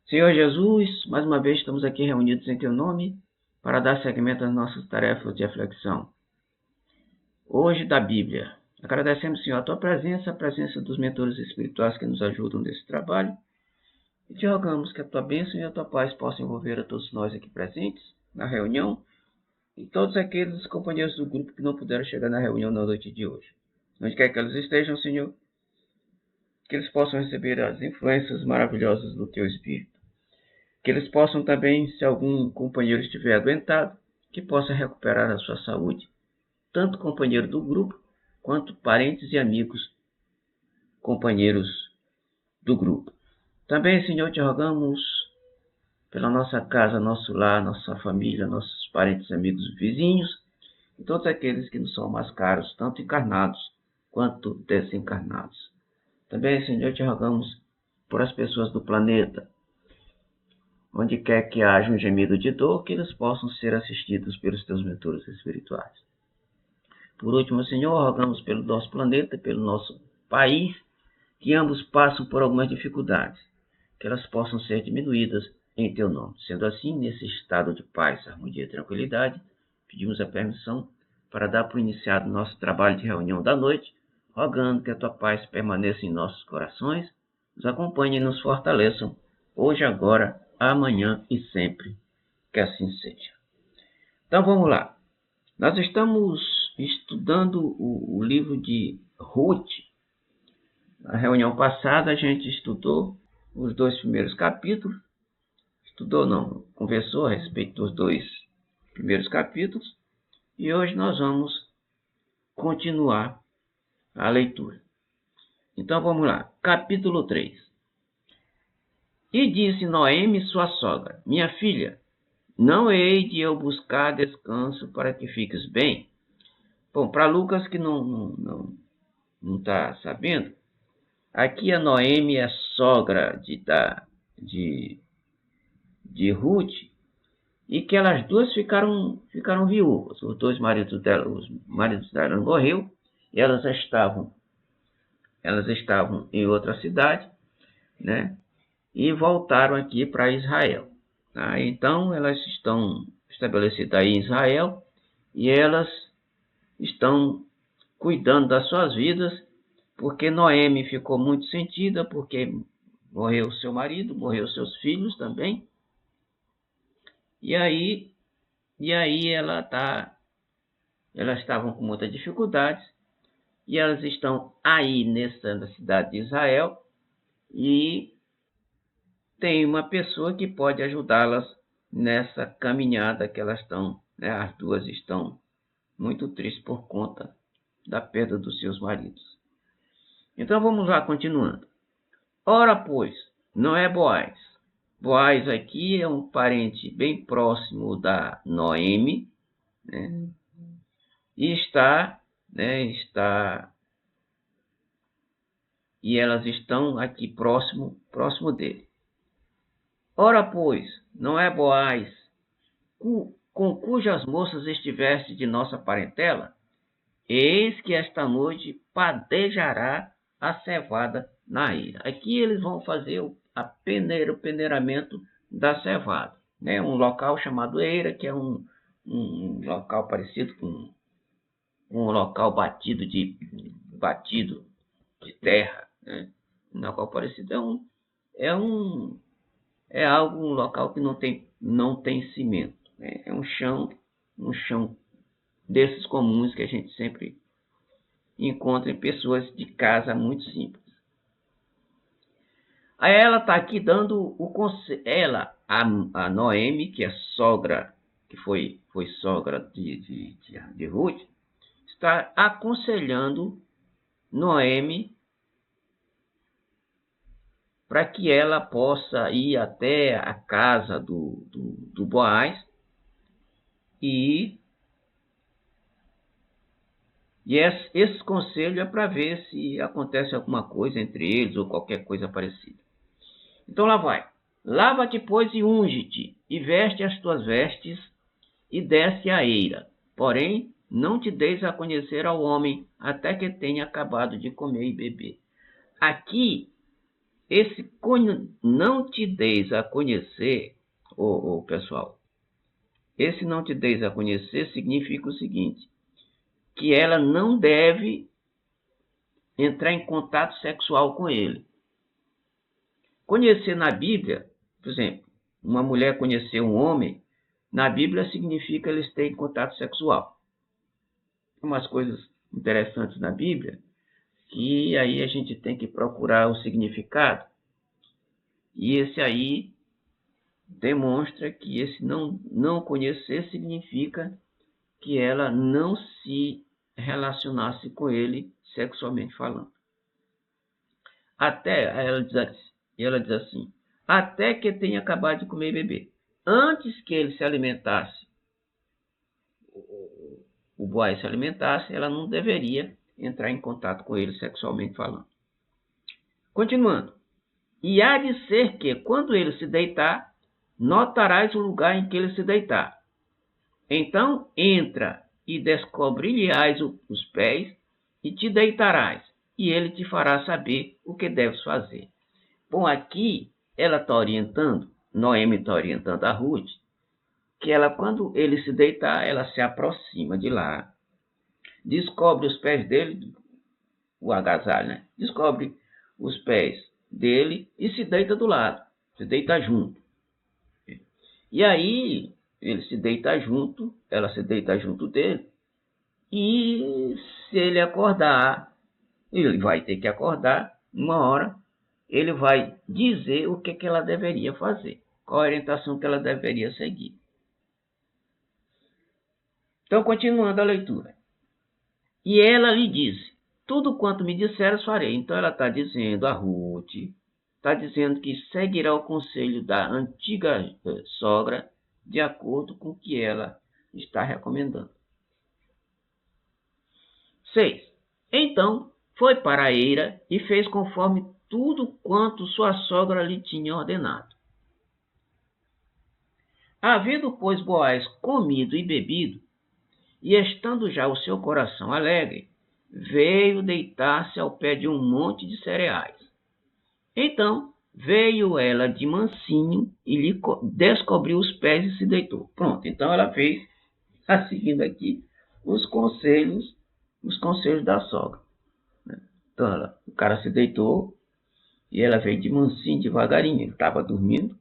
Senhor Jesus, mais uma vez estamos aqui reunidos em Teu nome para dar seguimento às nossas tarefas de reflexão. Hoje da Bíblia. Agradecemos, Senhor, a Tua presença, a presença dos mentores espirituais que nos ajudam nesse trabalho. E te rogamos que a Tua bênção e a Tua paz possam envolver a todos nós aqui presentes na reunião e todos aqueles companheiros do grupo que não puderam chegar na reunião na noite de hoje. Onde quer que eles estejam, Senhor, que eles possam receber as influências maravilhosas do Teu Espírito. Que eles possam também, se algum companheiro estiver adoentado, que possa recuperar a sua saúde, tanto companheiro do grupo, quanto parentes e amigos, companheiros do grupo. Também, Senhor, te rogamos pela nossa casa, nosso lar, nossa família, nossos parentes, amigos, vizinhos, e todos aqueles que nos são mais caros, tanto encarnados quanto desencarnados. Também, Senhor, te rogamos por as pessoas do planeta, onde quer que haja um gemido de dor, que eles possam ser assistidos pelos teus mentores espirituais. Por último, Senhor, rogamos pelo nosso planeta, pelo nosso país, que ambos passam por algumas dificuldades, que elas possam ser diminuídas em teu nome. Sendo assim, nesse estado de paz, harmonia e tranquilidade, pedimos a permissão para dar por iniciado nosso trabalho de reunião da noite, rogando que a tua paz permaneça em nossos corações, nos acompanhe e nos fortaleçam, hoje, agora, amanhã e sempre, que assim seja. Então vamos lá. Nós estamos estudando o livro de Ruth. Na reunião passada a gente estudou os 2 primeiros capítulos. Conversou a respeito dos 2 primeiros capítulos. E hoje nós vamos continuar a leitura. Então vamos lá. Capítulo 3. E disse Noemi, sua sogra: minha filha, não hei de eu buscar descanso para que fiques bem? Bom, para Lucas que não está sabendo, aqui a Noemi é sogra de Ruth, e que elas duas ficaram viúvas. Os 2 maridos dela, morreu, e elas estavam em outra cidade, né? E voltaram aqui para Israel. Tá? Então, elas estão estabelecidas aí em Israel e elas estão cuidando das suas vidas, porque Noemi ficou muito sentida, porque morreu seu marido, morreu seus filhos também. E aí elas estavam com muita dificuldade, e elas estão aí na cidade de Israel, e tem uma pessoa que pode ajudá-las nessa caminhada que elas estão, né? As duas estão muito tristes por conta da perda dos seus maridos. Então vamos lá, continuando. Ora, pois, não é Boaz. Boaz aqui é um parente bem próximo da Noemi, né? E e elas estão aqui próximo dele. Ora, pois, não é Boaz, com cujas moças estiveste de nossa parentela? Eis que esta noite padejará a cevada na eira. Aqui eles vão fazer o peneiramento da cevada, né? Um local chamado eira, que é um local parecido com um local batido de terra, né? Um local parecido é um local que não tem cimento, né? É um chão desses comuns que a gente sempre encontra em pessoas de casa muito simples. Aí ela está aqui dando o conselho, a Noemi, que é sogra, que foi sogra de Ruth, está aconselhando Noemi para que ela possa ir até a casa do Boaz e esse conselho é para ver se acontece alguma coisa entre eles ou qualquer coisa parecida. Então lá vai. Lava-te, pois, e unge-te, e veste as tuas vestes, e desce à eira. Porém, não te deis a conhecer ao homem até que tenha acabado de comer e beber. Aqui, esse não te deis a conhecer, pessoal, esse não te deis a conhecer significa o seguinte, que ela não deve entrar em contato sexual com ele. Conhecer na Bíblia, por exemplo, uma mulher conhecer um homem, na Bíblia significa eles terem contato sexual. Tem umas coisas interessantes na Bíblia, que aí a gente tem que procurar o significado. E esse aí demonstra que esse não conhecer significa que ela não se relacionasse com ele sexualmente falando. Até, ela diz assim, até que tenha acabado de comer e beber. Antes que ele se alimentasse, o boy se alimentasse, ela não deveria entrar em contato com ele sexualmente falando. Continuando. E há de ser que, quando ele se deitar, notarás o lugar em que ele se deitar. Então entra e descobrir-lhe-ás os pés e te deitarás, e ele te fará saber o que deves fazer. Bom, aqui ela está orientando, Noemi está orientando a Ruth, que ela, quando ele se deitar, ela se aproxima de lá, descobre os pés dele, o agasalho, né? Descobre os pés dele e se deita do lado, se deita junto. E aí ele se deita junto, ela se deita junto dele, e se ele acordar, ele vai ter que acordar, uma hora, ele vai dizer o que ela deveria fazer, qual a orientação que ela deveria seguir. Então, continuando a leitura. E ela lhe disse, tudo quanto me disseres farei. Então ela está dizendo a Ruth, está dizendo que seguirá o conselho da antiga sogra, de acordo com o que ela está recomendando. 6. Então foi para a eira e fez conforme tudo quanto sua sogra lhe tinha ordenado. Havendo, pois, Boaz comido e bebido, e estando já o seu coração alegre, veio deitar-se ao pé de um monte de cereais. Então veio ela de mansinho e lhe descobriu os pés e se deitou. Pronto, então ela fez, está seguindo aqui, os conselhos da sogra. Então o cara se deitou e ela veio de mansinho, devagarinho. Ele estava dormindo,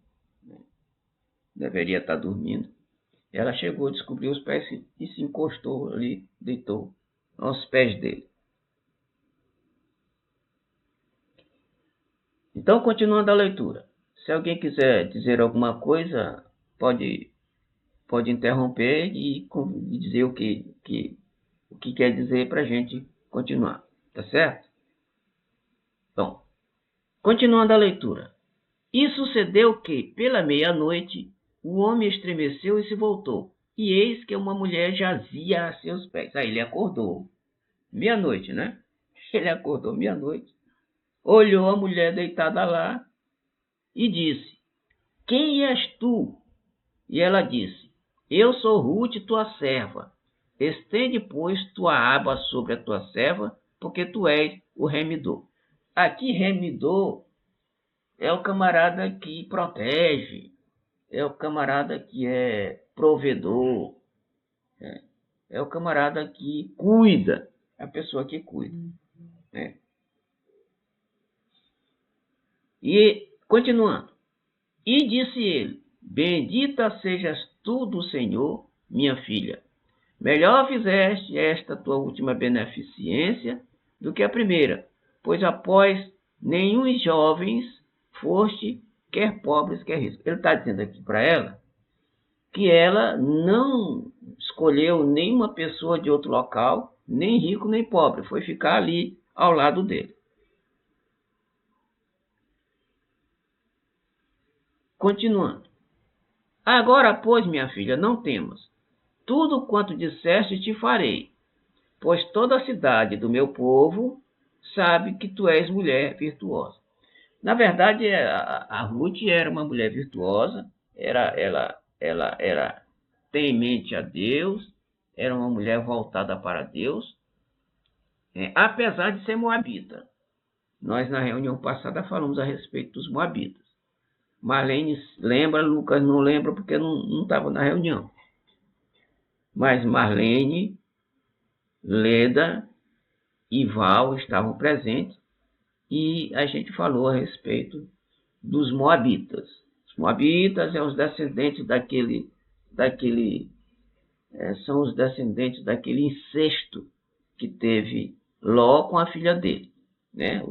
deveria estar dormindo. Ela chegou, descobriu os pés e se encostou ali, deitou aos pés dele. Então, continuando a leitura. Se alguém quiser dizer alguma coisa, pode interromper e dizer o que quer dizer para a gente continuar. Tá certo? Bom, continuando a leitura. E sucedeu que, pela meia-noite, o homem estremeceu e se voltou. E eis que uma mulher jazia a seus pés. Aí ele acordou. Meia-noite, né? Ele acordou meia-noite. Olhou a mulher deitada lá e disse, quem és tu? E ela disse, eu sou Ruth, tua serva. Estende, pois, tua aba sobre a tua serva, porque tu és o remidor. Aqui, remidor é o camarada que protege, é o camarada que é provedor, é o camarada que cuida, é a pessoa que cuida. Né? E, continuando, e disse ele, bendita sejas tu do Senhor, minha filha. Melhor fizeste esta tua última beneficência do que a primeira, pois após nenhum jovens foste, quer pobres, quer ricos. Ele está dizendo aqui para ela que ela não escolheu nenhuma pessoa de outro local, nem rico nem pobre, foi ficar ali ao lado dele. Continuando. Agora, pois, minha filha, não temas. Tudo quanto disseste te farei, pois toda a cidade do meu povo sabe que tu és mulher virtuosa. Na verdade, a Ruth era uma mulher virtuosa, ela era temente a Deus, era uma mulher voltada para Deus, apesar de ser moabita. Nós, na reunião passada, falamos a respeito dos moabitas. Marlene lembra, Lucas não lembra porque não estava na reunião. Mas Marlene, Leda e Val estavam presentes e a gente falou a respeito dos moabitas. Os moabitas são os descendentes são os descendentes daquele incesto que teve Ló com a filha dele, né?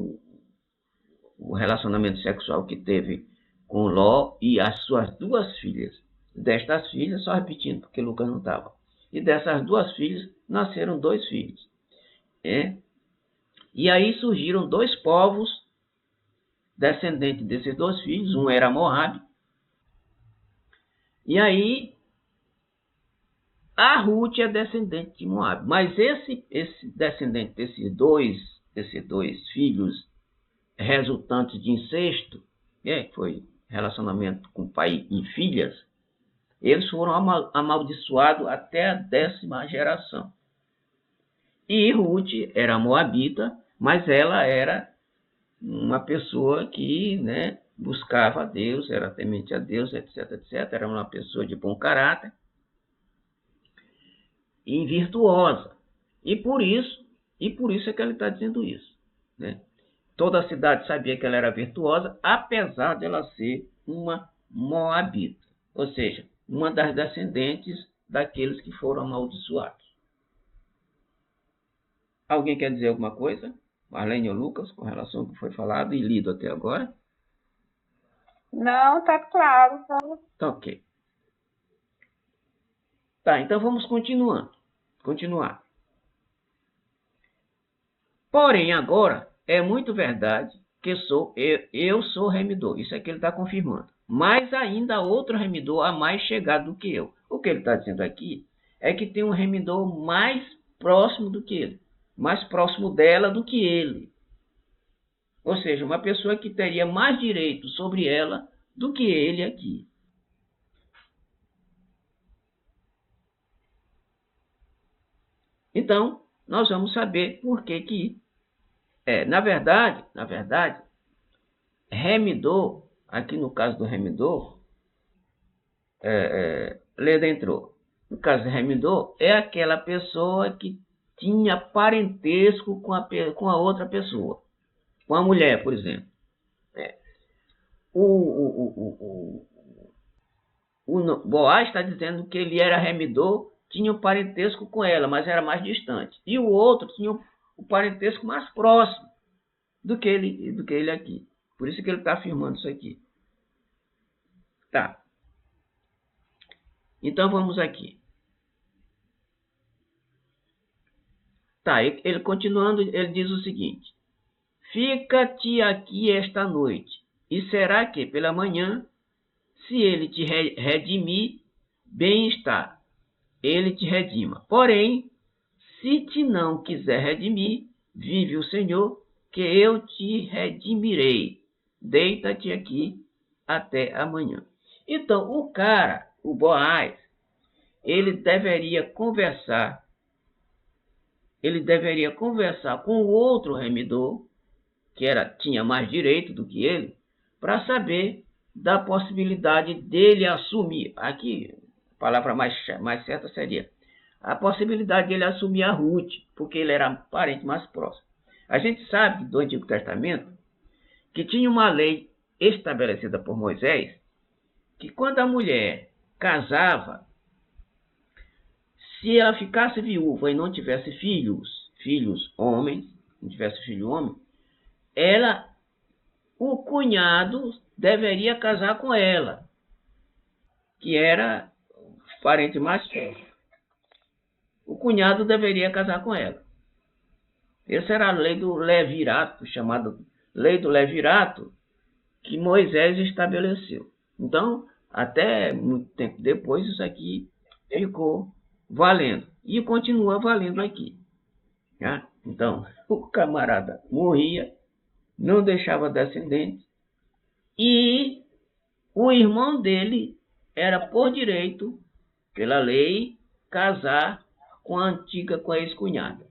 O relacionamento sexual que teve com Ló e as suas duas filhas. Destas filhas, só repetindo, porque Lucas não estava. E dessas duas filhas, nasceram 2 filhos. E aí surgiram 2 povos descendentes desses 2 filhos. Um era Moabe. E aí, a Ruth é descendente de Moabe. Mas esse descendente desses dois filhos resultantes de incesto, foi relacionamento com pai e filhas, eles foram amaldiçoados até a 10ª geração. E Ruth era moabita, mas ela era uma pessoa que, buscava a Deus, era temente a Deus, etc, etc. Era uma pessoa de bom caráter e virtuosa. E por isso é que ele está dizendo isso, né? Toda a cidade sabia que ela era virtuosa, apesar de ela ser uma moabita. Ou seja, uma das descendentes daqueles que foram amaldiçoados. Alguém quer dizer alguma coisa? Marlene ou Lucas, com relação ao que foi falado e lido até agora? Não, tá claro. Tá ok. Tá, então vamos continuar. Porém, agora, é muito verdade que eu sou remidor. Isso é que ele está confirmando. Mas ainda há outro remidor a mais chegado do que eu. O que ele está dizendo aqui é que tem um remidor mais próximo do que ele. Mais próximo dela do que ele. Ou seja, uma pessoa que teria mais direito sobre ela do que ele aqui. Então, nós vamos saber por que na verdade, remidor, aqui no caso do remidor, Leda entrou. No caso do remidor, é aquela pessoa que tinha parentesco com a outra pessoa. Com a mulher, por exemplo. O Boaz está dizendo que ele era remidor, tinha um parentesco com ela, mas era mais distante. E o outro tinha o parentesco mais próximo do que ele aqui. Por isso que ele está afirmando isso aqui. Tá. Então vamos aqui. Tá, ele continuando, ele diz o seguinte: fica-te aqui esta noite, e será que pela manhã, se ele te redimir, bem está, ele te redima. Porém, se te não quiser redimir, vive o Senhor, que eu te redimirei. Deita-te aqui até amanhã. Então, o Boaz, ele deveria conversar com o outro remidor, que tinha mais direito do que ele, para saber da possibilidade dele assumir, aqui a palavra mais certa seria, a possibilidade dele assumir a Ruth, porque ele era parente mais próximo. A gente sabe do Antigo Testamento que tinha uma lei estabelecida por Moisés, que quando a mulher casava, se ela ficasse viúva e não tivesse filhos homens, o cunhado deveria casar com ela, que era o parente mais próximo. O cunhado deveria casar com ela. Essa era a lei do levirato, chamada lei do levirato, que Moisés estabeleceu. Então, até muito tempo depois, isso aqui ficou valendo. E continua valendo aqui. Tá? Então, o camarada morria, não deixava descendente, e o irmão dele era por direito pela lei, casar com a antiga, com a ex-cunhada.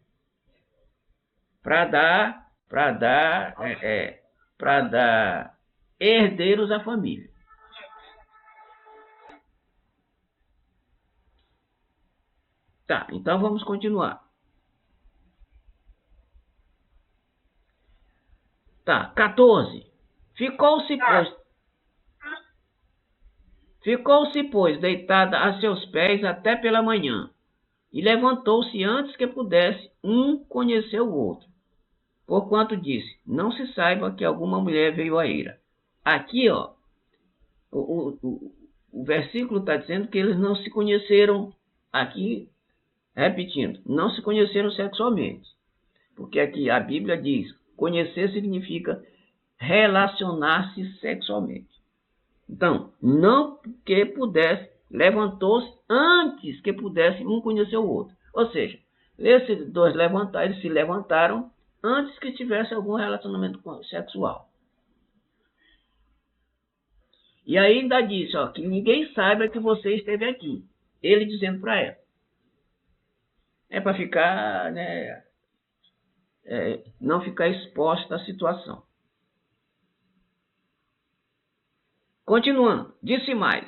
Para dar herdeiros à família. Tá, então vamos continuar. Tá, 14. Ficou-se, pois, deitada a seus pés até pela manhã, e levantou-se antes que pudesse um conhecer o outro. Porquanto disse, não se saiba que alguma mulher veio à ira. Aqui, ó, o versículo está dizendo que eles não se conheceram, aqui, repetindo, não se conheceram sexualmente. Porque aqui a Bíblia diz, conhecer significa relacionar-se sexualmente. Então, não que pudesse, levantou-se antes que pudesse um conhecer o outro. Ou seja, esses dois eles se levantaram antes que tivesse algum relacionamento sexual. E ainda disse, ó, que ninguém saiba que você esteve aqui. Ele dizendo para ela. É para ficar, né, não ficar exposta à situação. Continuando, disse mais,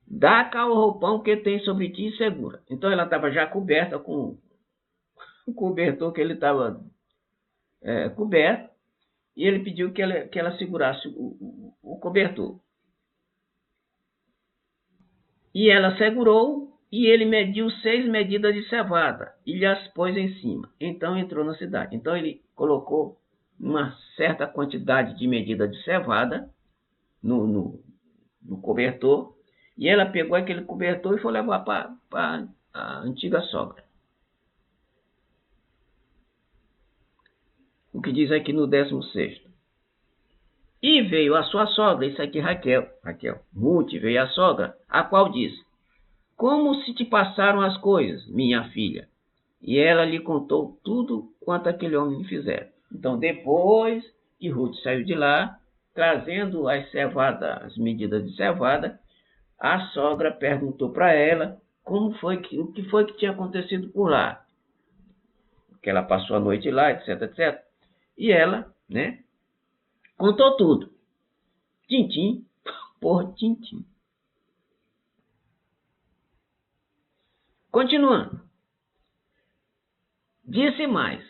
dá cá o roupão que tem sobre ti e segura. Então ela estava já coberta com o cobertor que ele estava coberto, e ele pediu que ela segurasse o cobertor. E ela segurou, e ele mediu 6 medidas de cevada, e lhe pôs em cima. Então entrou na cidade. Então ele colocou uma certa quantidade de medida de cevada no cobertor, e ela pegou aquele cobertor e foi levar para a antiga sogra. O que diz aqui no 16º. E veio a sua sogra, isso aqui Raquel, Ruth veio a sogra, a qual disse, como se te passaram as coisas, minha filha? E ela lhe contou tudo quanto aquele homem lhe fizera. Então, depois que Ruth saiu de lá, trazendo as medidas de cevada, a sogra perguntou para ela o que foi que tinha acontecido por lá. Porque ela passou a noite lá, etc, etc. E ela, né, contou tudo. Tintim por tintim. Continuando. Disse mais,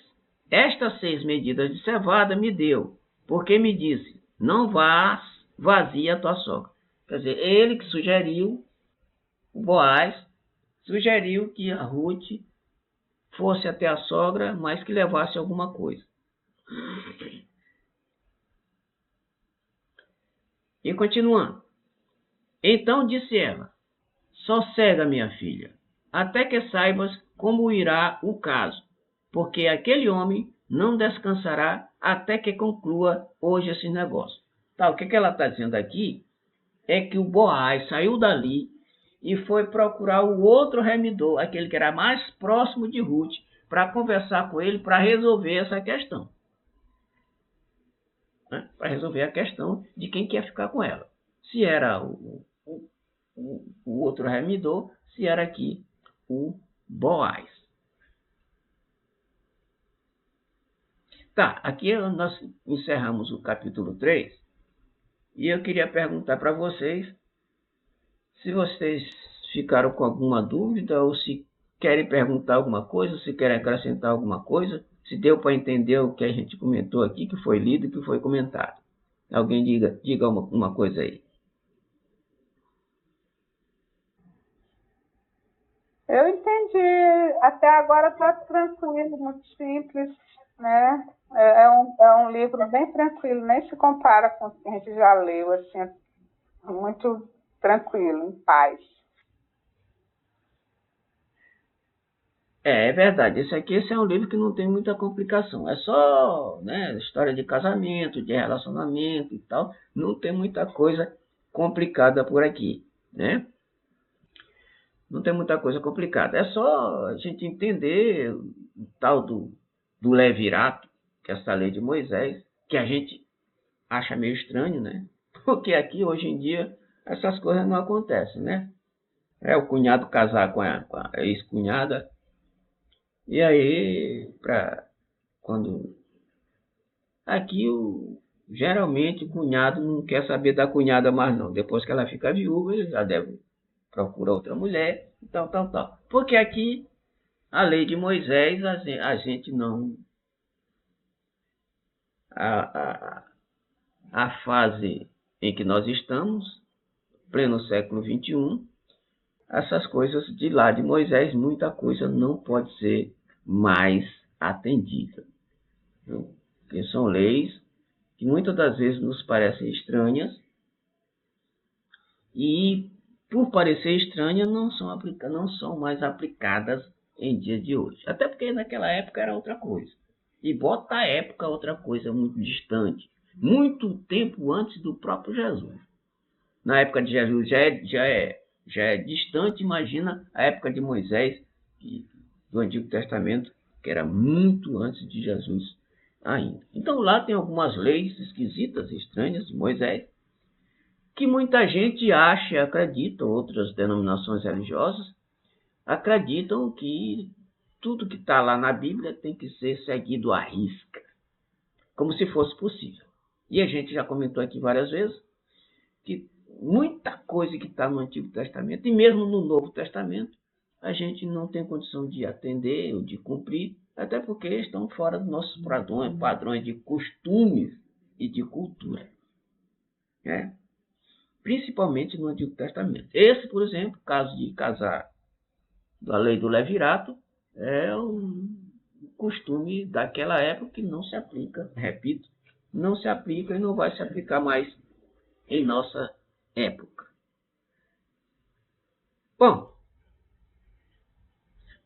estas 6 medidas de cevada me deu, porque me disse, não vás vazia a tua sogra. Quer dizer, ele que sugeriu, o Boaz, sugeriu que a Ruth fosse até a sogra, mas que levasse alguma coisa. E continuando. Então disse ela, sossega, minha filha, até que saibas como irá o caso, porque aquele homem não descansará até que conclua hoje esse negócio. Tá, o que ela está dizendo aqui é que o Boaz saiu dali e foi procurar o outro remidor, aquele que era mais próximo de Ruth, para conversar com ele, para resolver essa questão. Né? Para resolver a questão de quem quer ficar com ela. Se era o outro remidor, se era aqui o Boaz. Tá, aqui nós encerramos o capítulo 3 e eu queria perguntar para vocês se vocês ficaram com alguma dúvida ou se querem perguntar alguma coisa, se querem acrescentar alguma coisa, se deu para entender o que a gente comentou aqui, que foi lido e que foi comentado. Alguém diga uma coisa aí. Eu entendi. Até agora está tranquilo, muito simples, né? É um livro bem tranquilo, nem se compara com o que a gente já leu, assim, muito tranquilo, em paz. É verdade. Esse é um livro que não tem muita complicação. É só, né, história de casamento, de relacionamento e tal. Não tem muita coisa complicada por aqui, né? Não tem muita coisa complicada. É só a gente entender o tal do levirato, que é essa lei de Moisés, que a gente acha meio estranho, né? Porque aqui, hoje em dia, essas coisas não acontecem, né? O cunhado casar com a ex-cunhada. E aí, quando... Aqui, geralmente, o cunhado não quer saber da cunhada mais não. Depois que ela fica viúva, ele já deve procurar outra mulher, e tal. Porque aqui, a lei de Moisés, a gente não... A fase em que nós estamos, pleno século XXI, essas coisas de lá de Moisés, muita coisa não pode ser mais atendida. Porque são leis que muitas das vezes nos parecem estranhas e, por parecer estranhas, não são mais aplicadas em dias de hoje. Até porque naquela época era outra coisa. E bota a época outra coisa muito distante. Muito tempo antes do próprio Jesus. Na época de Jesus já é distante, imagina a época de Moisés, do Antigo Testamento, que era muito antes de Jesus ainda. Então lá tem algumas leis esquisitas, estranhas de Moisés, que muita gente acha e acredita, outras denominações religiosas acreditam que tudo que está lá na Bíblia tem que ser seguido à risca, como se fosse possível. E a gente já comentou aqui várias vezes que muita coisa que está no Antigo Testamento, e mesmo no Novo Testamento, a gente não tem condição de atender ou de cumprir, até porque estão fora dos nossos padrões de costumes e de cultura. Principalmente no Antigo Testamento. Esse, por exemplo, caso de casar da lei do levirato, é um costume daquela época que não se aplica, repito, não se aplica e não vai se aplicar mais em nossa época. Bom,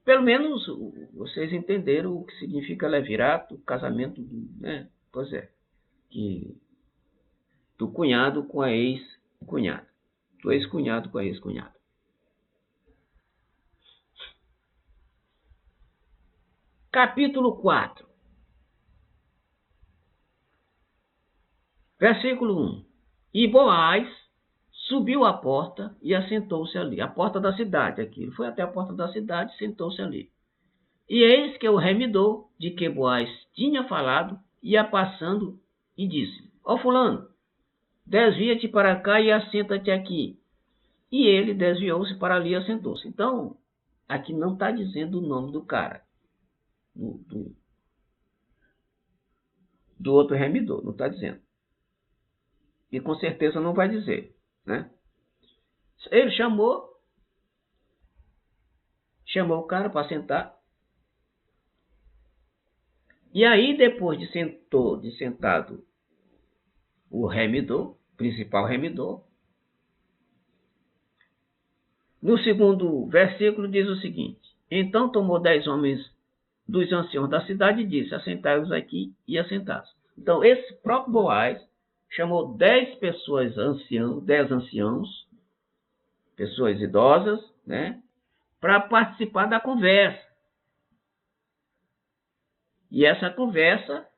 pelo menos vocês entenderam o que significa levirato, casamento, né? Pois é, do cunhado com a ex-cunhada, do ex-cunhado com a ex-cunhada. Capítulo 4, versículo 1. E Boaz subiu à porta e assentou-se ali. A porta da cidade, aqui. Ele foi até a porta da cidade e sentou-se ali. E eis que o remidor, de que Boaz tinha falado, ia passando e disse: Ó fulano, desvia-te para cá e assenta-te aqui. E ele desviou-se para ali e assentou-se. Então, aqui não está dizendo o nome do cara. Do outro remidor, não está dizendo. E com certeza não vai dizer, né? Ele chamou o cara para sentar. E aí, depois de sentado o remidor, principal remidor, no segundo versículo diz o seguinte: Então tomou 10 homens dos anciãos da cidade e disse: Assentai-vos aqui, e assentasse. Então, esse próprio Boaz chamou 10 pessoas 10 anciãos, pessoas idosas, né, para participar da conversa. E essa conversa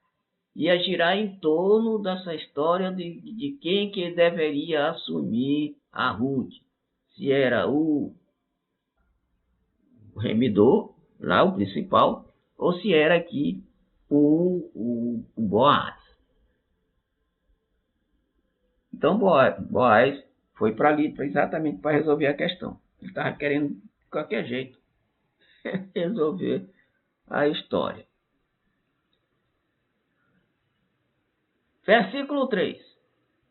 ia girar em torno dessa história de quem que deveria assumir a Ruth. Se era o remidor, lá o principal, ou se era aqui o Boaz. Então Boaz foi para ali exatamente para resolver a questão. Ele estava querendo, de qualquer jeito, resolver a história. Versículo 3.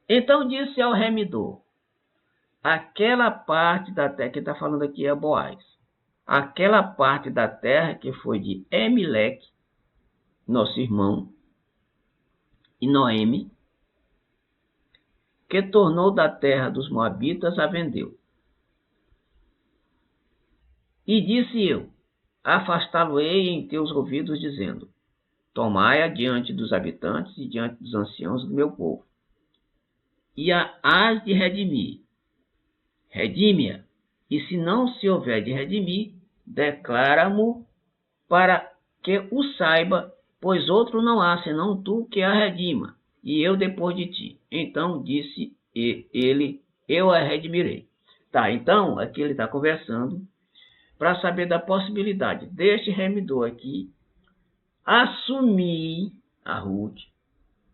Então disse ao remidor: aquela parte da terra, que está falando aqui é Boaz, aquela parte da terra que foi de Emeleque, nosso irmão, e Noemi, que tornou da terra dos Moabitas, a vendeu. E disse eu: afastá-lo-ei em teus ouvidos, dizendo: tomai-a diante dos habitantes e diante dos anciãos do meu povo, e a hás de redimir. Redime-a, e se não se houver de redimir, declara-mo para que o saiba, pois outro não há, senão tu que a redima, e eu depois de ti. Então disse ele: eu a redimirei. Tá, então, aqui ele está conversando para saber da possibilidade deste remidor aqui assumir a Ruth,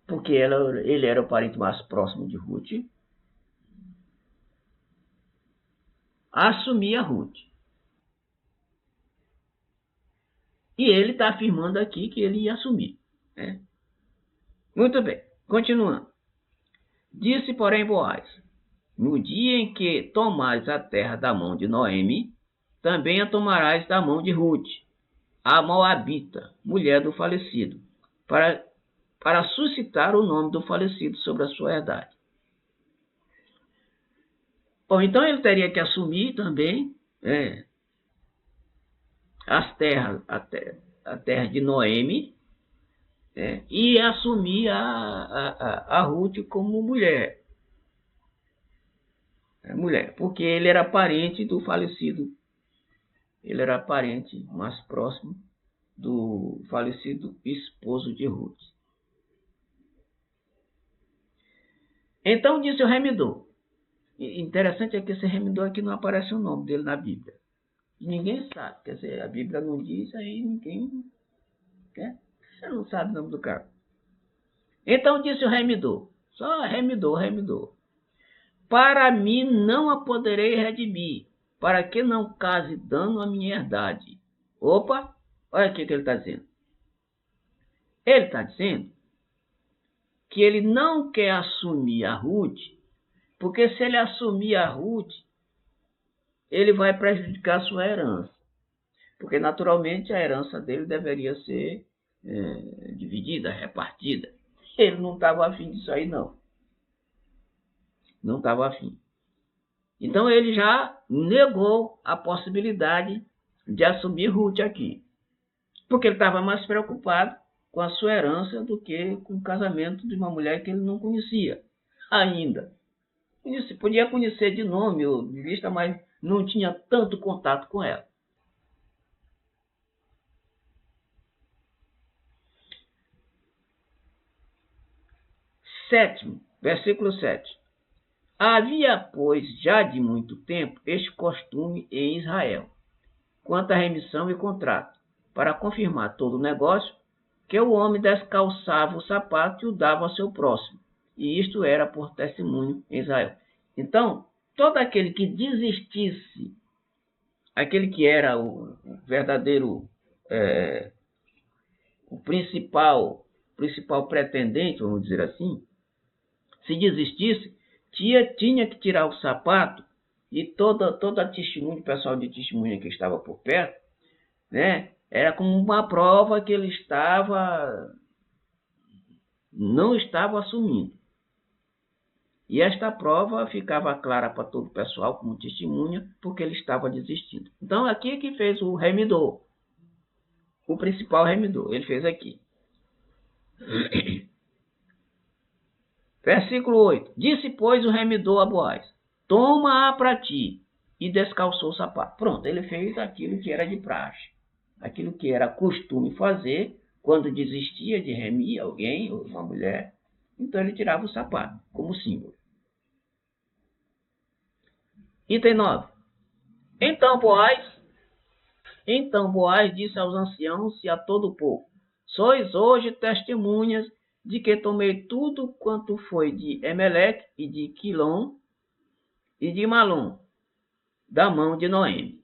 porque ele era o parente mais próximo de Ruth, assumir a Ruth. E ele está afirmando aqui que ele ia assumir. Né? Muito bem, continuando. Disse, porém, Boaz: no dia em que tomares a terra da mão de Noemi, também a tomarás da mão de Ruth, a Moabita, mulher do falecido, para suscitar o nome do falecido sobre a sua herdade. Bom, então ele teria que assumir também as terras, a terra de Noemi, e assumir a Ruth como mulher. Mulher, porque ele era parente do falecido. Ele era parente mais próximo do falecido esposo de Ruth. Então disse o remidor. Interessante é que esse remidor aqui não aparece o nome dele na Bíblia. Ninguém sabe. Quer dizer, a Bíblia não diz, aí ninguém... Você não sabe o nome do cara. Então disse o remidor. Só remidor. Para mim não a poderei redimir, para que não case dano à minha herdade. Opa, olha o que ele está dizendo. Ele está dizendo que ele não quer assumir a Ruth, porque se ele assumir a Ruth, ele vai prejudicar a sua herança. Porque naturalmente a herança dele deveria ser dividida, repartida. Ele não estava afim disso aí, não. Não estava afim. Então ele já negou a possibilidade de assumir Ruth aqui. Porque ele estava mais preocupado com a sua herança do que com o casamento de uma mulher que ele não conhecia ainda. Podia conhecer de nome ou de vista, mas não tinha tanto contato com ela. Versículo 7. Havia, pois, já de muito tempo este costume em Israel, quanto à remissão e contrato, para confirmar todo o negócio, que o homem descalçava o sapato e o dava ao seu próximo, e isto era por testemunho em Israel. Então, todo aquele que desistisse, aquele que era o verdadeiro, o principal pretendente, vamos dizer assim, se desistisse, tinha que tirar o sapato, e toda testemunha, o pessoal de testemunha que estava por perto, né, era como uma prova que ele não estava assumindo. E esta prova ficava clara para todo o pessoal como testemunha, porque ele estava desistindo. Então aqui é que fez o remidor, o principal remidor, ele fez aqui. Versículo 8. Disse, pois, o remidor a Boaz: toma-a para ti. E descalçou o sapato. Pronto, ele fez aquilo que era de praxe. Aquilo que era costume fazer quando desistia de remir alguém, ou uma mulher. Então ele tirava o sapato, como símbolo. Item 9. Então Boaz disse aos anciãos e a todo o povo: sois hoje testemunhas de que tomei tudo quanto foi de Emeleque e de Quilom e de Malom, da mão de Noemi,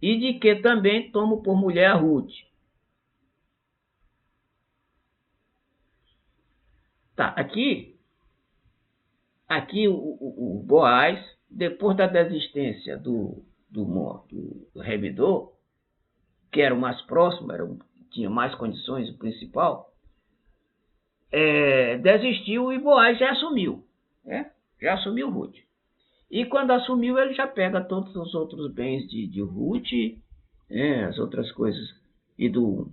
e de que também tomo por mulher a Ruth. Tá, aqui o Boaz, depois da desistência do remidor, que era o mais próximo, tinha mais condições, o principal, desistiu e Boaz já assumiu. Já assumiu Ruth. E quando assumiu, ele já pega todos os outros bens de Ruth, as outras coisas, e do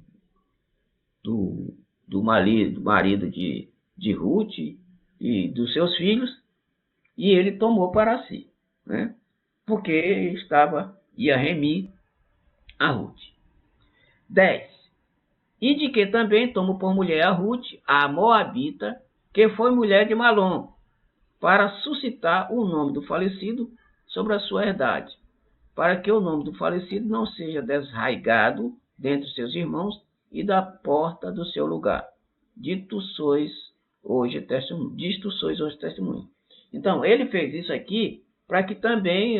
marido de Ruth e dos seus filhos, e ele tomou para si, porque ia remir a Ruth. 10. E de que também tomo por mulher a Ruth, a Moabita, que foi mulher de Malom, para suscitar o nome do falecido sobre a sua herdade, para que o nome do falecido não seja desarraigado dentre seus irmãos e da porta do seu lugar. Disto sois hoje testemunho. Então, ele fez isso aqui para que também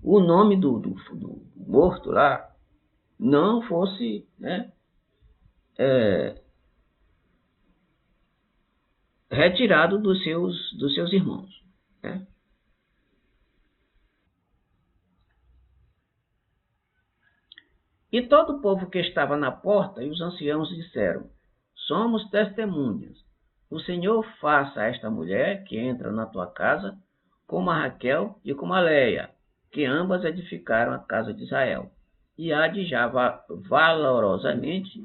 o nome do morto lá não fosse, né, retirado dos seus irmãos, né? E todo o povo que estava na porta e os anciãos disseram: somos testemunhas. O Senhor faça a esta mulher que entra na tua casa como a Raquel e como a Leia, que ambas edificaram a casa de Israel. E há-te já valorosamente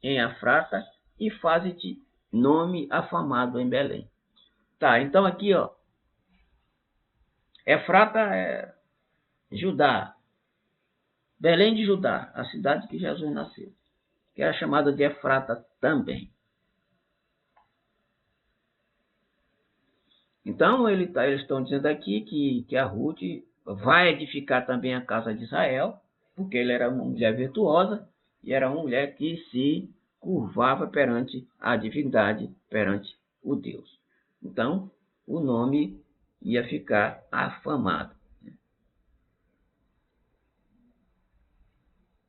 em Efrata e faze-te nome afamado em Belém. Tá, então aqui, ó, Efrata é Judá, Belém de Judá, a cidade que Jesus nasceu, que era chamada de Efrata também. Então, eles estão dizendo aqui que a Ruth vai edificar também a casa de Israel, porque ele era uma mulher virtuosa e era uma mulher que se curvava perante a divindade, perante o Deus. Então, o nome ia ficar afamado.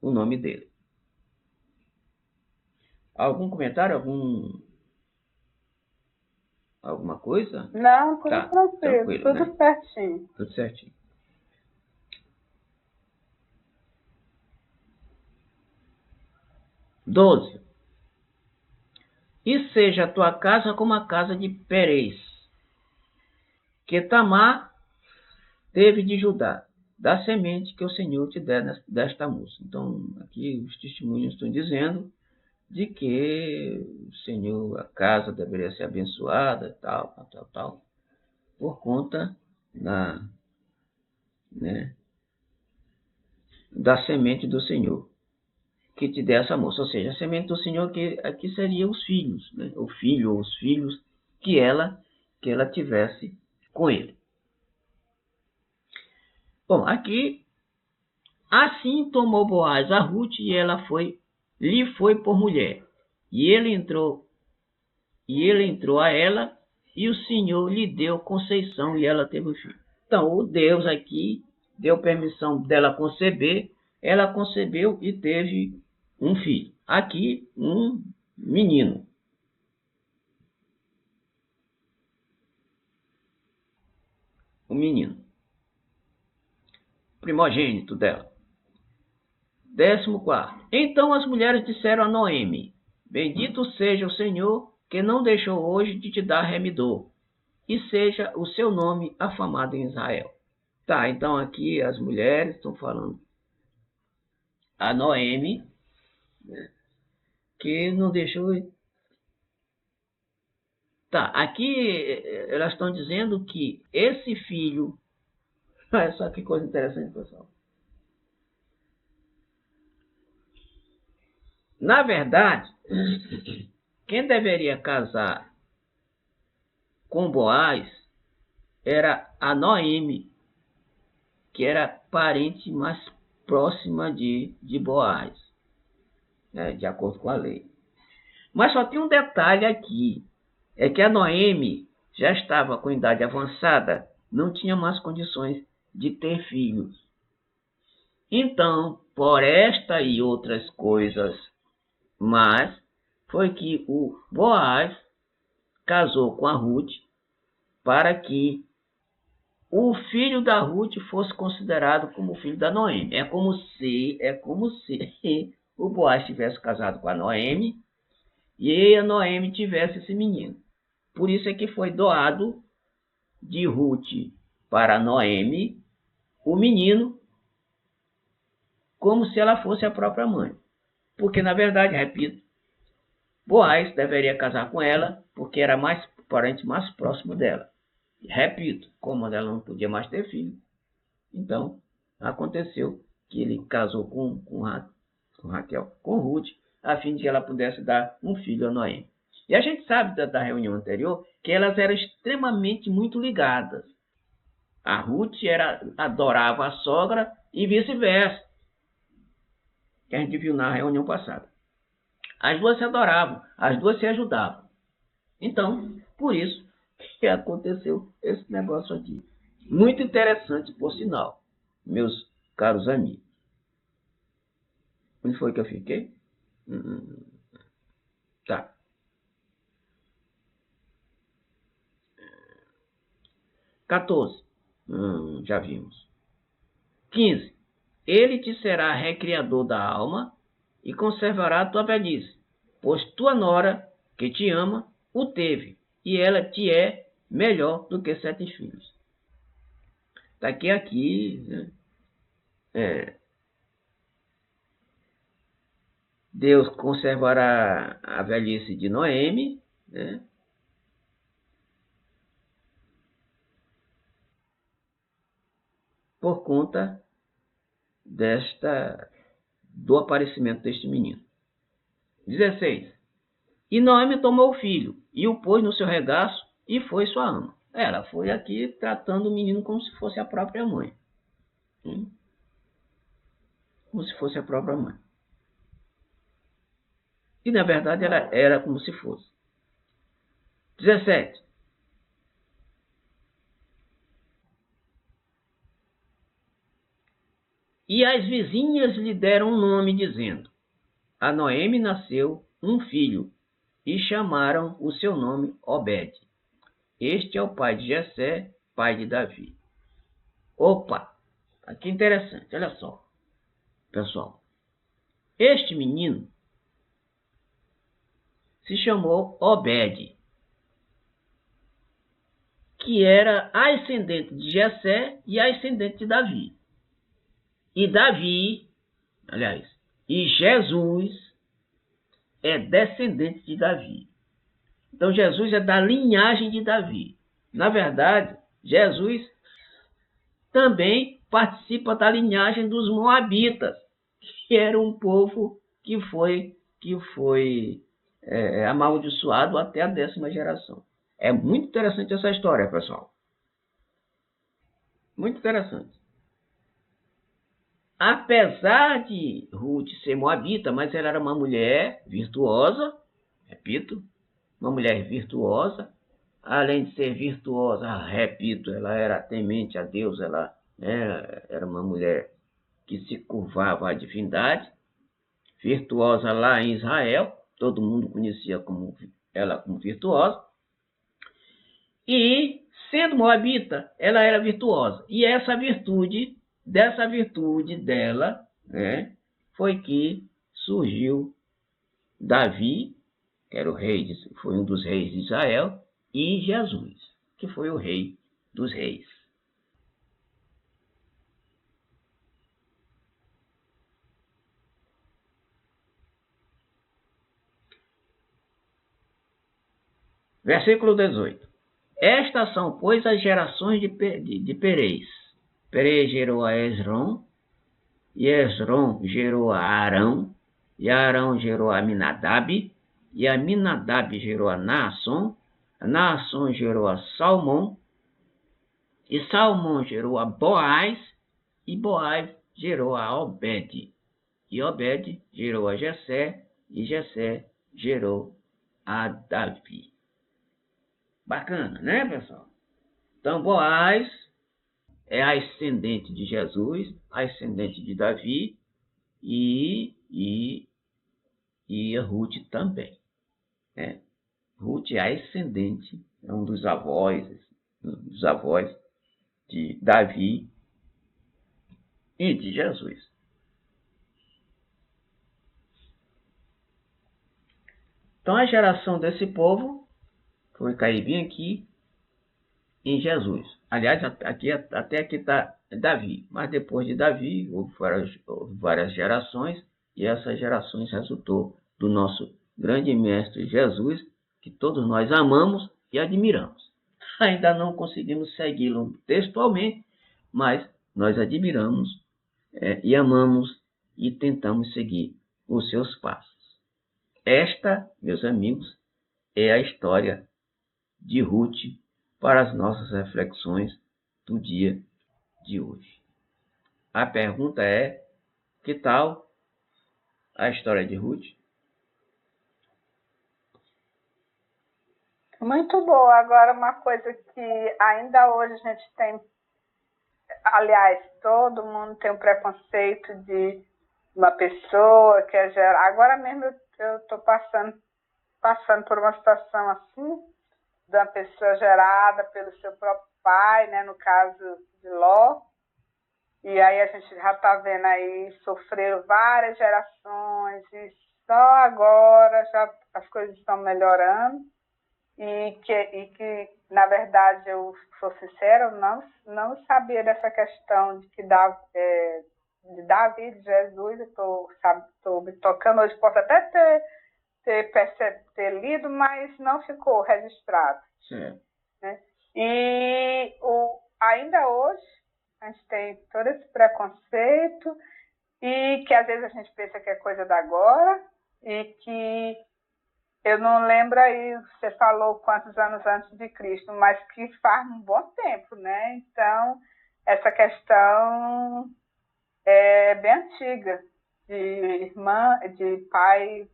O nome dele. Algum comentário? Alguma coisa? Não, tudo Tá, tranquilo, tudo né? certinho. Tudo certinho. Doze. E seja a tua casa como a casa de Perez, que Tamar teve de Judá, da semente que o Senhor te der desta moça. Então, aqui os testemunhos estão dizendo de que o Senhor, a casa deveria ser abençoada, tal, por conta da semente do Senhor que te der essa moça. Ou seja, a semente do Senhor que aqui seria os filhos, né? O filho ou os filhos que ela tivesse com ele. Bom, aqui, assim tomou Boaz a Ruth e ela lhe foi por mulher. E ele entrou a ela e o Senhor lhe deu conceição e ela teve um filho. Então, o Deus aqui deu permissão dela conceber, ela concebeu e teve um filho. Aqui, um menino. Um menino. Primogênito dela. 14º. Então as mulheres disseram a Noemi: bendito seja o Senhor, que não deixou hoje de te dar remidor, e seja o seu nome afamado em Israel. Tá, então aqui as mulheres estão falando a Noemi, né, que não deixou. Tá, aqui elas estão dizendo que esse filho. Olha só que coisa interessante, pessoal. Na verdade, quem deveria casar com Boaz era a Noemi, que era parente mais próxima de Boaz, né, de acordo com a lei. Mas só tem um detalhe aqui, é que a Noemi já estava com idade avançada, não tinha mais condições de ter filhos. Então, por esta e outras coisas, mas foi que o Boaz casou com a Ruth para que o filho da Ruth fosse considerado como filho da Noemi. É como se o Boaz tivesse casado com a Noemi e a Noemi tivesse esse menino. Por isso é que foi doado de Ruth para Noemi o menino, como se ela fosse a própria mãe. Porque, na verdade, repito, Boaz deveria casar com ela porque era o parente mais próximo dela. Repito, como ela não podia mais ter filho, então aconteceu que ele casou com Raquel, com Ruth, a fim de que ela pudesse dar um filho a Noemi. E a gente sabe da reunião anterior que elas eram extremamente muito ligadas. A Ruth adorava a sogra e vice-versa, que a gente viu na reunião passada. As duas se adoravam, as duas se ajudavam. Então, por isso que aconteceu esse negócio aqui. Muito interessante, por sinal, meus caros amigos. Onde foi que eu fiquei? Tá. 14. Já vimos. 15. Ele te será recriador da alma e conservará a tua velhice, pois tua nora, que te ama, o teve, e ela te é melhor do que 7 filhos. Daqui a aqui, né? Deus conservará a velhice de Noemi, né? Por conta do aparecimento deste menino. 16. E Noemi tomou o filho e o pôs no seu regaço e foi sua ama. Ela foi aqui tratando o menino como se fosse a própria mãe. Como se fosse a própria mãe. E na verdade ela era como se fosse. 17. E as vizinhas lhe deram um nome, dizendo: a Noemi nasceu um filho, e chamaram o seu nome Obed. Este é o pai de Jessé, pai de Davi. Opa! Que interessante, olha só, pessoal. Este menino se chamou Obed, que era ascendente de Jessé e ascendente de Davi. E Davi, aliás, e Jesus é descendente de Davi. Então Jesus é da linhagem de Davi. Na verdade, Jesus também participa da linhagem dos Moabitas, que era um povo que foi amaldiçoado até a 10ª geração. É muito interessante essa história, pessoal. Muito interessante. Apesar de Ruth ser moabita, mas ela era uma mulher virtuosa, repito, uma mulher virtuosa. Além de ser virtuosa, repito, ela era temente a Deus, ela era uma mulher que se curvava à divindade, virtuosa lá em Israel, todo mundo conhecia ela como virtuosa. E, sendo moabita, ela era virtuosa. E dessa virtude dela, né, foi que surgiu Davi, que era foi um dos reis de Israel, e Jesus, que foi o rei dos reis. Versículo 18. Estas são, pois, as gerações de Perez. Perez gerou a Esrom, e Esrom gerou a Arão, e Arão gerou a Aminadab, e Aminadab gerou a Naasson gerou a Salmão, e Salmão gerou a Boaz, e Boaz gerou a Obed, e Obed gerou a Jessé, e Jessé gerou a Davi. Bacana, né, pessoal? Então, Boaz é ascendente de Jesus, ascendente de Davi, e Ruth também. Né? Ruth é ascendente, é um dos avós de Davi e de Jesus. Então, a geração desse povo foi cair bem aqui em Jesus. Aliás, até aqui está Davi. Mas depois de Davi, houve várias gerações, e essas gerações resultou do nosso grande mestre Jesus, que todos nós amamos e admiramos. Ainda não conseguimos segui-lo textualmente, mas nós admiramos e amamos e tentamos seguir os seus passos. esta, meus amigos, é a história de Ruth para as nossas reflexões do dia de hoje. A pergunta é: que tal a história de Ruth? Muito boa. Agora, uma coisa que ainda hoje a gente tem, aliás, todo mundo tem um preconceito de uma pessoa que é gerada. Agora mesmo eu estou passando por uma situação assim, de uma pessoa gerada pelo seu próprio pai, né, no caso de Ló. E aí a gente já está vendo aí, sofreram várias gerações e só agora já as coisas estão melhorando. E que, na verdade, eu sou sincera, eu não sabia dessa questão de que de Davi, de Jesus. Eu estou me tocando hoje, posso até ter lido, mas não ficou registrado. Sim. Né? E ainda hoje a gente tem todo esse preconceito e que às vezes a gente pensa que é coisa da agora e que eu não lembro aí, você falou quantos anos antes de Cristo, mas que faz um bom tempo, né? Então, essa questão é bem antiga, de pai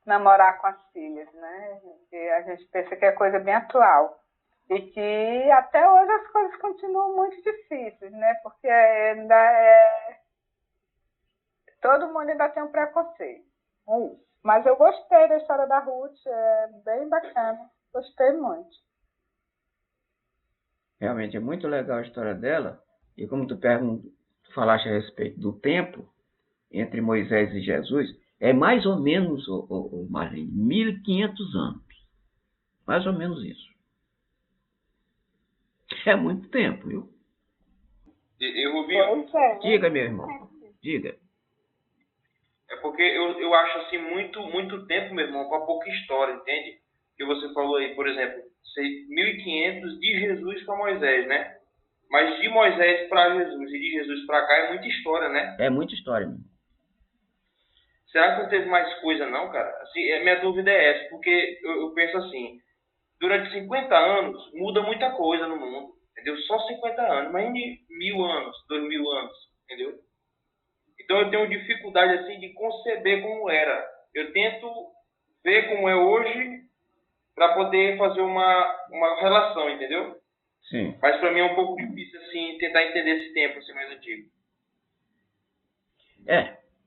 namorar com as filhas, né? E a gente pensa que é coisa bem atual. E que até hoje as coisas continuam muito difíceis, né? Porque todo mundo ainda tem um preconceito. É isso. Mas eu gostei da história da Ruth, é bem bacana. Gostei muito. Realmente é muito legal a história dela. E como tu falaste a respeito do tempo entre Moisés e Jesus, é mais ou menos, Marlene, 1500 anos. Mais ou menos isso. É muito tempo, viu? Rubinho, diga, meu irmão. Diga. É porque eu acho assim muito tempo, meu irmão, para pouca história, entende? Que você falou aí, por exemplo, 1500 de Jesus para Moisés, né? Mas de Moisés para Jesus e de Jesus para cá é muita história, né? É muita história, meu. Será que não teve mais coisa não, cara? Assim, a minha dúvida é essa, porque eu penso assim, durante 50 anos muda muita coisa no mundo, entendeu? Só 50 anos, mas em 1000 anos, 2000 anos, entendeu? Então eu tenho dificuldade assim de conceber como era. Eu tento ver como é hoje para poder fazer uma relação, entendeu? Sim. Mas para mim é um pouco difícil assim tentar entender esse tempo assim mais antigo.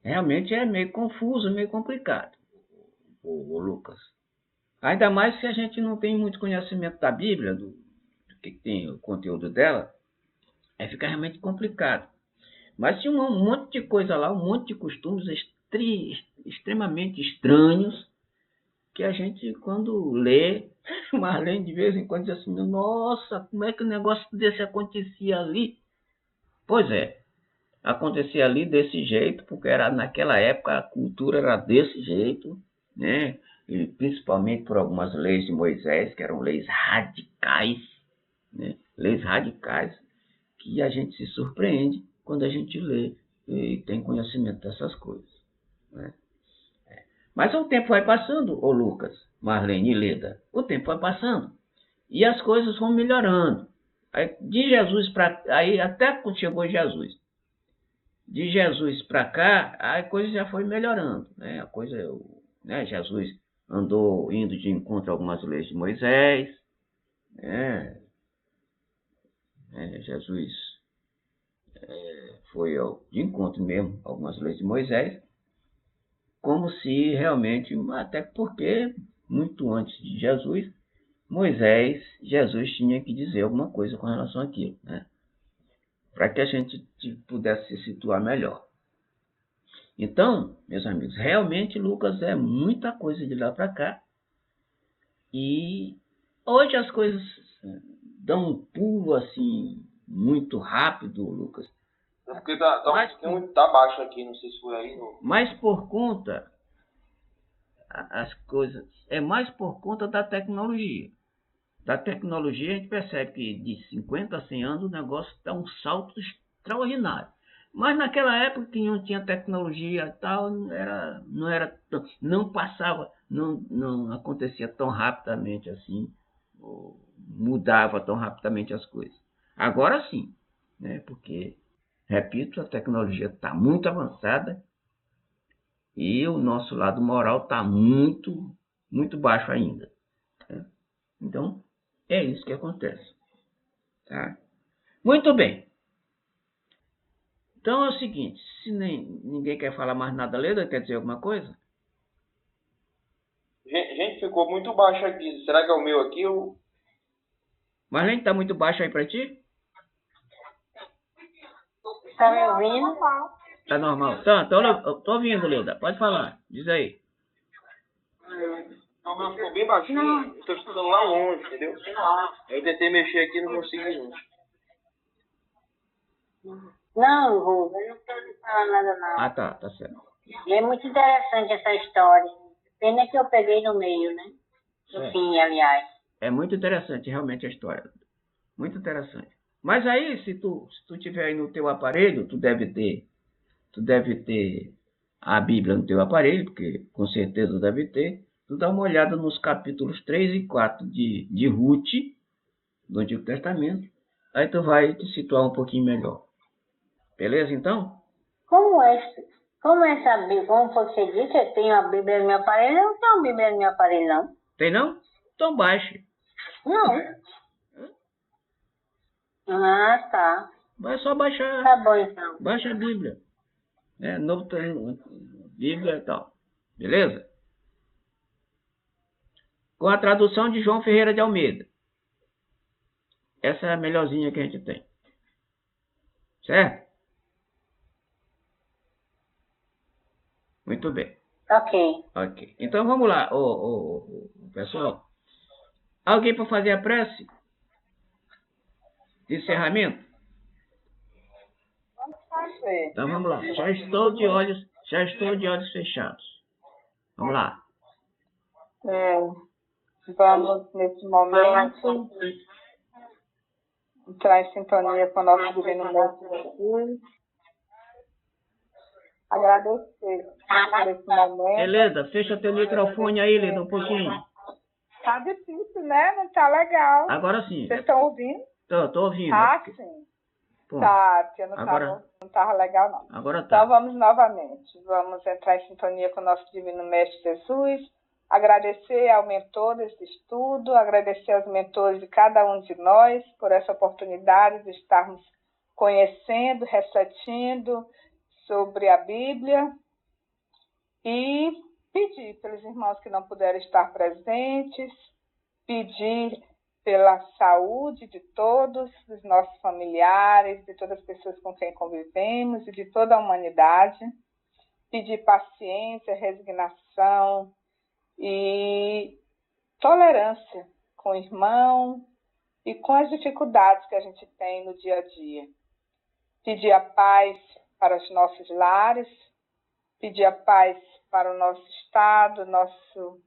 Realmente é meio confuso, meio complicado, o Lucas. Ainda mais se a gente não tem muito conhecimento da Bíblia, do que tem o conteúdo dela, fica realmente complicado. Mas tinha um monte de coisa lá, um monte de costumes extremamente estranhos, que a gente, quando lê, Marlene de vez em quando diz assim, nossa, como é que um negócio desse acontecia ali? Pois é, acontecia ali desse jeito, porque era naquela época a cultura era desse jeito, né? E principalmente por algumas leis de Moisés, que eram leis radicais, né? Leis radicais, que a gente se surpreende quando a gente lê e tem conhecimento dessas coisas, né? Mas o tempo vai passando, ô Lucas, Marlene e Leda, o tempo vai passando e as coisas vão melhorando. Aí, de Jesus para aí até quando chegou Jesus, de Jesus para cá, a coisa já foi melhorando, né? A coisa, né? Jesus andou indo de encontro a algumas leis de Moisés, né? Jesus foi de encontro mesmo a algumas leis de Moisés, como se realmente, até porque muito antes de Jesus, Jesus tinha que dizer alguma coisa com relação àquilo, né? Para que a gente pudesse se situar melhor. Então, meus amigos, realmente Lucas é muita coisa de lá para cá. E hoje as coisas dão um pulo assim muito rápido, Lucas. É porque tá baixo aqui, não sei se foi aí. Mas por conta, as coisas, é mais por conta da tecnologia. Da tecnologia a gente percebe que de 50 a 100 anos o negócio dá um salto extraordinário. Mas naquela época que não tinha tecnologia e tal, não passava, não acontecia tão rapidamente assim, ou mudava tão rapidamente as coisas. Agora sim, né? Porque, repito, a tecnologia está muito avançada e o nosso lado moral está muito, muito baixo ainda. Né? Então, é isso que acontece. Tá? Muito bem. Então é o seguinte, se ninguém quer falar mais nada, Leda, quer dizer alguma coisa? Gente, ficou muito baixo aqui. Será que é o meu aqui? Marlene, está muito baixo aí para ti? Tá me ouvindo? Tá normal. Tá, tô ouvindo, Leda. Pode falar. Diz aí. Não, meu ficou bem baixinho. Eu tô estudando lá longe, entendeu? Aí eu tentei mexer aqui e não consegui não. Não, Rubens, eu não quero falar nada não. Ah, tá certo. E é muito interessante essa história. Pena que eu peguei no meio, né? No fim, aliás. É muito interessante, realmente, a história. Muito interessante. Mas aí, se tu tiver aí no teu aparelho, tu deve ter a Bíblia no teu aparelho, porque com certeza deve ter. Tu dá uma olhada nos capítulos 3 e 4 de Ruth, do Antigo Testamento. Aí tu vai te situar um pouquinho melhor. Beleza, então? Como essa Bíblia, como você disse, eu tenho a Bíblia no meu aparelho, eu não tenho a Bíblia no meu aparelho, não. Tem não? Então baixe. Não. Ah, tá. Vai só baixar. Tá bom, então. Baixa a Bíblia. Novo Bíblia e tal. Beleza? Com a tradução de João Ferreira de Almeida. Essa é a melhorzinha que a gente tem. Certo? Muito bem. Ok. Então vamos lá, pessoal. Alguém para fazer a prece? De encerramento? Vamos fazer. Então vamos lá. Já estou de olhos fechados. Vamos lá. Vamos, nesse momento, entrar em sintonia com o nosso Divino Mestre Jesus. Agradecer por esse momento. Beleza, fecha teu microfone aí, Leda, um pouquinho. Tá difícil, né? Não tá legal. Agora sim. Vocês estão ouvindo? Tô ouvindo. Ah, sim. Pô, Tá, porque não agora... tava legal, não. Agora tá. Então vamos novamente. Vamos entrar em sintonia com o nosso Divino Mestre Jesus. Agradecer ao mentor desse estudo, agradecer aos mentores de cada um de nós por essa oportunidade de estarmos conhecendo, refletindo sobre a Bíblia e pedir pelos irmãos que não puderam estar presentes, pedir pela saúde de todos, dos nossos familiares, de todas as pessoas com quem convivemos e de toda a humanidade, pedir paciência, resignação e tolerância com o irmão e com as dificuldades que a gente tem no dia a dia. Pedir a paz para os nossos lares, pedir a paz para o nosso estado, nosso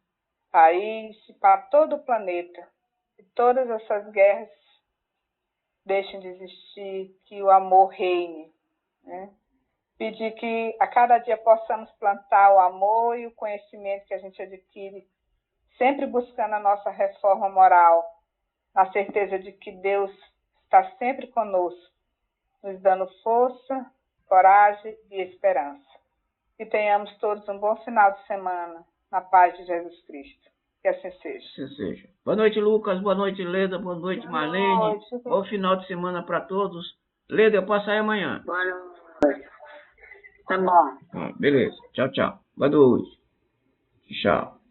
país, para todo o planeta. Que todas essas guerras deixem de existir, que o amor reine, né? Pedir que a cada dia possamos plantar o amor e o conhecimento que a gente adquire, sempre buscando a nossa reforma moral, na certeza de que Deus está sempre conosco, nos dando força, coragem e esperança. Que tenhamos todos um bom final de semana, na paz de Jesus Cristo. Que assim seja. Assim seja. Boa noite, Lucas. Boa noite, Leda. Boa noite, Marlene. Bom final de semana para todos. Leda, eu posso sair amanhã. Boa noite. Tá bom. Beleza. Tchau, tchau. Boa noite. Tchau.